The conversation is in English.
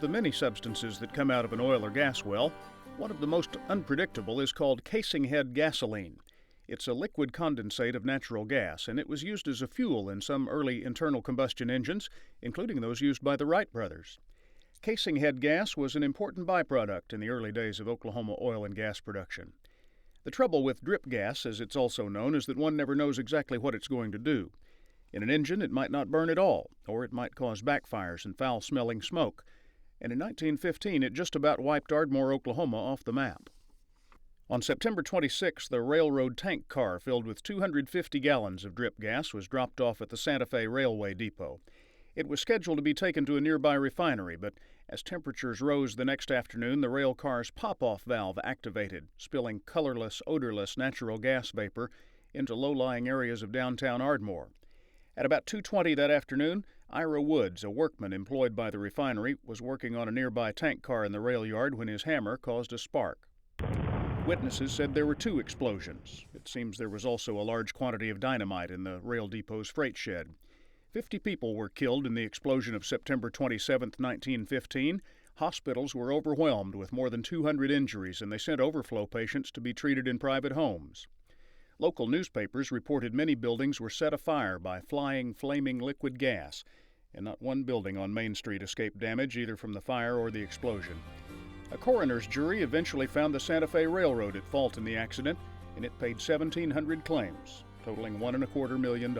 the many substances that come out of an oil or gas well, one of the most unpredictable is called casing head gasoline. It's a liquid condensate of natural gas, and it was used as a fuel in some early internal combustion engines, including those used by the Wright brothers. Casing head gas was an important byproduct in the early days of Oklahoma oil and gas production. The trouble with drip gas, as it's also known, is that one never knows exactly what it's going to do. In an engine, it might not burn at all, or it might cause backfires and foul-smelling smoke. And in 1915, it just about wiped Ardmore, Oklahoma off the map. On September 26, the railroad tank car filled with 250 gallons of drip gas was dropped off at the Santa Fe Railway Depot. It was scheduled to be taken to a nearby refinery, but as temperatures rose the next afternoon, the rail car's pop-off valve activated, spilling colorless, odorless natural gas vapor into low-lying areas of downtown Ardmore. At about 2:20 that afternoon, Ira Woods, a workman employed by the refinery, was working on a nearby tank car in the rail yard when his hammer caused a spark. Witnesses said there were 2 explosions. It seems there was also a large quantity of dynamite in the rail depot's freight shed. 50 people were killed in the explosion of September 27, 1915. Hospitals were overwhelmed with more than 200 injuries, and they sent overflow patients to be treated in private homes. Local newspapers reported many buildings were set afire by flying, flaming liquid gas, and not one building on Main Street escaped damage either from the fire or the explosion. A coroner's jury eventually found the Santa Fe Railroad at fault in the accident, and it paid 1,700 claims, totaling $1.25 million.